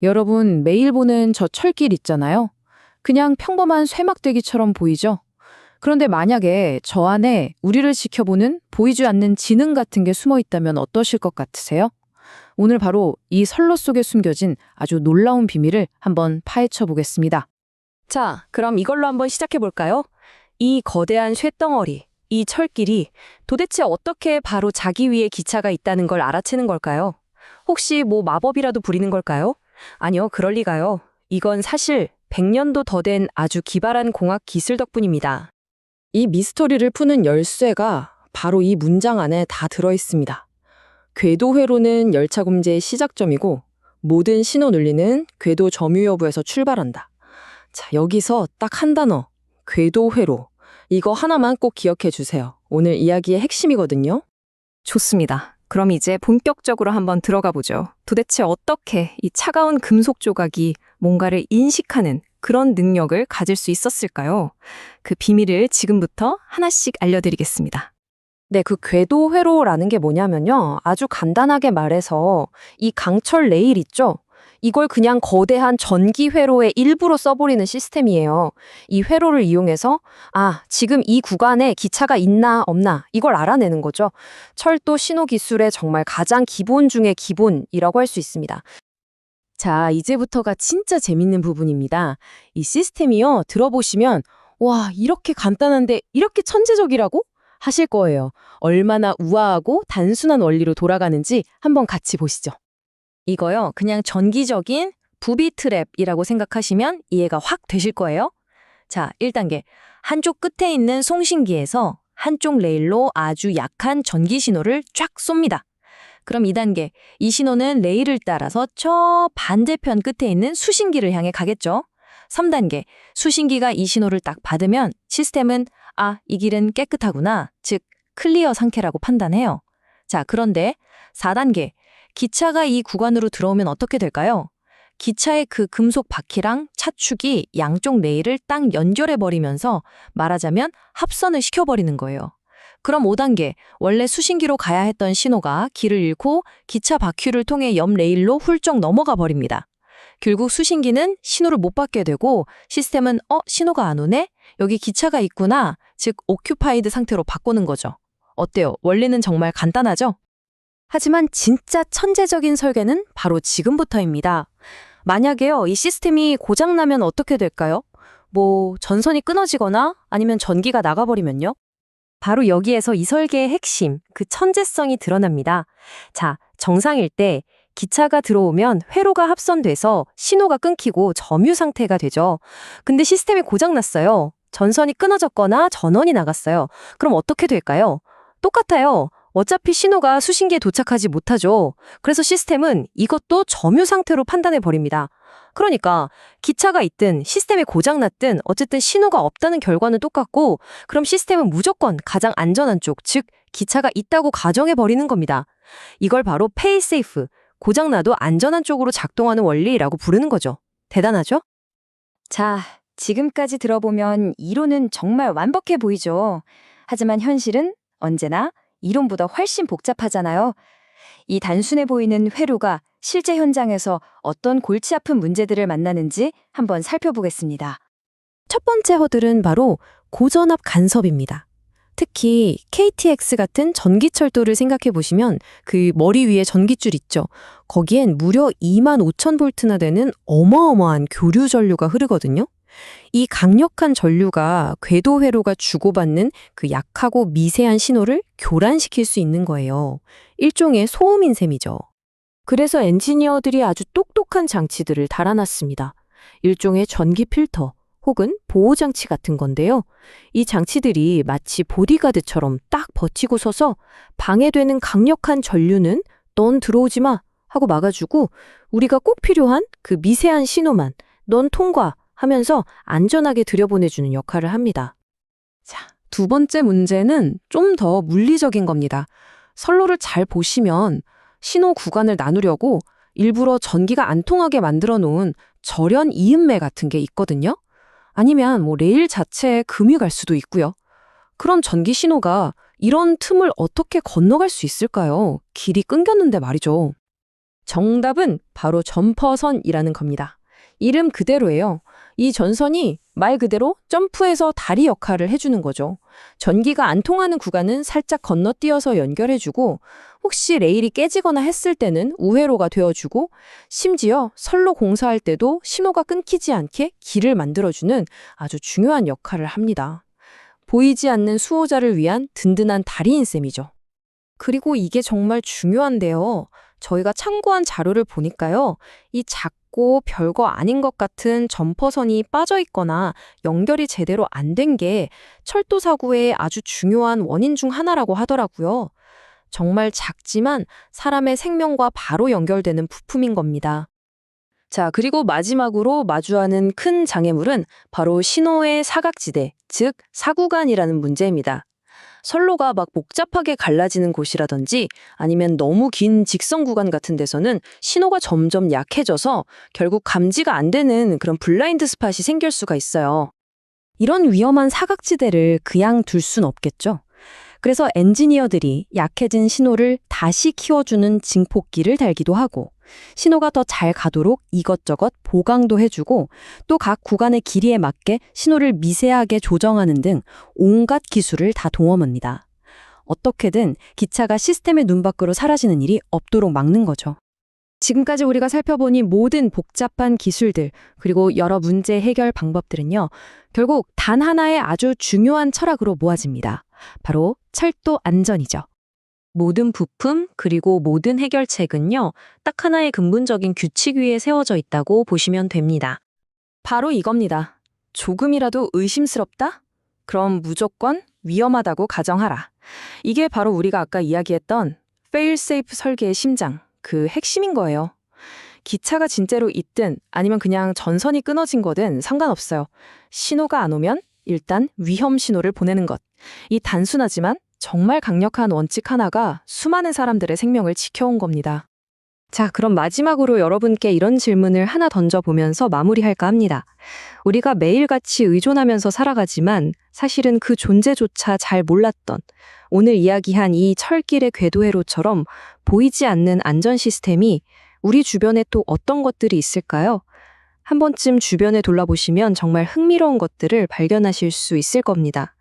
여러분, 매일 보는 저 철길 있잖아요. 그냥 평범한 쇠막대기처럼 보이죠? 그런데 만약에 저 안에 우리를 지켜보는 보이지 않는 지능 같은 게 숨어 있다면 어떠실 것 같으세요? 오늘 바로 이 선로 속에 숨겨진 아주 놀라운 비밀을 한번 파헤쳐 보겠습니다. 자, 그럼 이걸로 한번 시작해 볼까요? 이 거대한 쇳덩어리, 이 철길이 도대체 어떻게 바로 자기 위에 기차가 있다는 걸 알아채는 걸까요? 혹시 뭐 마법이라도 부리는 걸까요? 아니요, 그럴 리가요. 이건 사실 100년도 더 된 아주 기발한 공학 기술 덕분입니다. 이 미스터리를 푸는 열쇠가 바로 이 문장 안에 다 들어 있습니다. 궤도회로는 열차 kum제의 시작점이고 모든 신호 논리는 궤도 점유 여부에서 출발한다. 자, 여기서 딱 한 단어, 궤도회로. 이거 하나만 꼭 기억해 주세요. 오늘 이야기의 핵심이거든요. 좋습니다. 그럼 이제 본격적으로 한번 들어가 보죠. 도대체 어떻게 이 차가운 금속 조각이 뭔가를 인식하는 그런 능력을 가질 수 있었을까요? 그 비밀을 지금부터 하나씩 알려드리겠습니다. 네, 그 궤도회로라는 게 뭐냐면요. 아주 간단하게 말해서 이 강철 레일 있죠? 이걸 그냥 거대한 전기 회로의 일부로 써버리는 시스템이에요. 이 회로를 이용해서 지금 이 구간에 기차가 있나 없나 이걸 알아내는 거죠. 철도 신호 기술의 정말 가장 기본 중의 기본이라고 할 수 있습니다. 자, 이제부터가 진짜 재밌는 부분입니다. 이 시스템이요, 들어보시면 와, 이렇게 간단한데 이렇게 천재적이라고? 하실 거예요. 얼마나 우아하고 단순한 원리로 돌아가는지 한번 같이 보시죠. 이거요, 그냥 전기적인 부비 트랩이라고 생각하시면 이해가 확 되실 거예요. 자, 1단계. 한쪽 끝에 있는 송신기에서 한쪽 레일로 아주 약한 전기 신호를 쫙 쏩니다. 그럼 2단계. 이 신호는 레일을 따라서 저 반대편 끝에 있는 수신기를 향해 가겠죠. 3단계. 수신기가 이 신호를 딱 받으면 시스템은 이 길은 깨끗하구나, 즉 클리어 상태라고 판단해요. 자, 그런데 4단계. 기차가 이 구간으로 들어오면 어떻게 될까요? 기차의 그 금속 바퀴랑 차축이 양쪽 레일을 딱 연결해버리면서 말하자면 합선을 시켜버리는 거예요. 그럼 5단계, 원래 수신기로 가야 했던 신호가 길을 잃고 기차 바퀴를 통해 옆 레일로 훌쩍 넘어가 버립니다. 결국 수신기는 신호를 못 받게 되고 시스템은 신호가 안 오네? 여기 기차가 있구나, 즉 오큐파이드 상태로 바꾸는 거죠. 어때요? 원리는 정말 간단하죠? 하지만 진짜 천재적인 설계는 바로 지금부터입니다. 만약에요, 이 시스템이 고장나면 어떻게 될까요? 뭐 전선이 끊어지거나 아니면 전기가 나가버리면요? 바로 여기에서 이 설계의 핵심, 그 천재성이 드러납니다. 자, 정상일 때 기차가 들어오면 회로가 합선돼서 신호가 끊기고 점유 상태가 되죠. 근데 시스템이 고장났어요. 전선이 끊어졌거나 전원이 나갔어요. 그럼 어떻게 될까요? 똑같아요. 어차피 신호가 수신기에 도착하지 못하죠. 그래서 시스템은 이것도 점유 상태로 판단해 버립니다. 그러니까 기차가 있든 시스템이 고장났든 어쨌든 신호가 없다는 결과는 똑같고, 그럼 시스템은 무조건 가장 안전한 쪽, 즉 기차가 있다고 가정해 버리는 겁니다. 이걸 바로 페이세이프, 고장나도 안전한 쪽으로 작동하는 원리라고 부르는 거죠. 대단하죠? 자, 지금까지 들어보면 이론은 정말 완벽해 보이죠. 하지만 현실은 언제나 이론보다 훨씬 복잡하잖아요. 이 단순해 보이는 회로가 실제 현장에서 어떤 골치 아픈 문제들을 만나는지 한번 살펴보겠습니다. 첫 번째 허들은 바로 고전압 간섭입니다. 특히 KTX 같은 전기철도를 생각해 보시면 그 머리 위에 전기줄 있죠. 거기엔 무려 25,000볼트나 되는 어마어마한 교류 전류가 흐르거든요. 이 강력한 전류가 궤도 회로가 주고받는 그 약하고 미세한 신호를 교란시킬 수 있는 거예요. 일종의 소음인 셈이죠. 그래서 엔지니어들이 아주 똑똑한 장치들을 달아놨습니다. 일종의 전기 필터 혹은 보호장치 같은 건데요. 이 장치들이 마치 보디가드처럼 딱 버티고 서서 방해되는 강력한 전류는 넌 들어오지 마 하고 막아주고, 우리가 꼭 필요한 그 미세한 신호만 넌 통과 하면서 안전하게 들여보내주는 역할을 합니다. 자, 두 번째 문제는 좀 더 물리적인 겁니다. 선로를 잘 보시면 신호 구간을 나누려고 일부러 전기가 안 통하게 만들어 놓은 절연 이음매 같은 게 있거든요. 아니면 레일 자체에 금이 갈 수도 있고요. 그럼 전기 신호가 이런 틈을 어떻게 건너갈 수 있을까요? 길이 끊겼는데 말이죠. 정답은 바로 점퍼선이라는 겁니다. 이름 그대로예요. 이 전선이 말 그대로 점프해서 다리 역할을 해주는 거죠. 전기가 안 통하는 구간은 살짝 건너뛰어서 연결해주고 혹시 레일이 깨지거나 했을 때는 우회로가 되어주고 심지어 선로 공사할 때도 신호가 끊기지 않게 길을 만들어주는 아주 중요한 역할을 합니다. 보이지 않는 수호자를 위한 든든한 다리인 셈이죠. 그리고 이게 정말 중요한데요. 저희가 참고한 자료를 보니까요. 이 작고 별거 아닌 것 같은 점퍼선이 빠져 있거나 연결이 제대로 안 된 게 철도 사고의 아주 중요한 원인 중 하나라고 하더라고요. 정말 작지만 사람의 생명과 바로 연결되는 부품인 겁니다. 자, 그리고 마지막으로 마주하는 큰 장애물은 바로 신호의 사각지대, 즉 사구간이라는 문제입니다. 선로가 막 복잡하게 갈라지는 곳이라든지 아니면 너무 긴 직선 구간 같은 데서는 신호가 점점 약해져서 결국 감지가 안 되는 그런 블라인드 스팟이 생길 수가 있어요. 이런 위험한 사각지대를 그냥 둘 순 없겠죠. 그래서 엔지니어들이 약해진 신호를 다시 키워주는 증폭기를 달기도 하고 신호가 더 잘 가도록 이것저것 보강도 해주고 또 각 구간의 길이에 맞게 신호를 미세하게 조정하는 등 온갖 기술을 다 동원합니다. 어떻게든 기차가 시스템의 눈 밖으로 사라지는 일이 없도록 막는 거죠. 지금까지 우리가 살펴본 이 모든 복잡한 기술들 그리고 여러 문제 해결 방법들은요. 결국 단 하나의 아주 중요한 철학으로 모아집니다. 바로 철도 안전이죠. 모든 부품 그리고 모든 해결책은요. 딱 하나의 근본적인 규칙 위에 세워져 있다고 보시면 됩니다. 바로 이겁니다. 조금이라도 의심스럽다? 그럼 무조건 위험하다고 가정하라. 이게 바로 우리가 아까 이야기했던 fail-safe 설계의 심장, 그 핵심인 거예요. 기차가 진짜로 있든 아니면 그냥 전선이 끊어진 거든 상관없어요. 신호가 안 오면 일단 위험 신호를 보내는 것. 이 단순하지만 정말 강력한 원칙 하나가 수많은 사람들의 생명을 지켜온 겁니다. 자, 그럼 마지막으로 여러분께 이런 질문을 하나 던져보면서 마무리할까 합니다. 우리가 매일같이 의존하면서 살아가지만 사실은 그 존재조차 잘 몰랐던 오늘 이야기한 이 철길의 궤도회로처럼 보이지 않는 안전 시스템이 우리 주변에 또 어떤 것들이 있을까요? 한 번쯤 주변에 돌아보시면 정말 흥미로운 것들을 발견하실 수 있을 겁니다.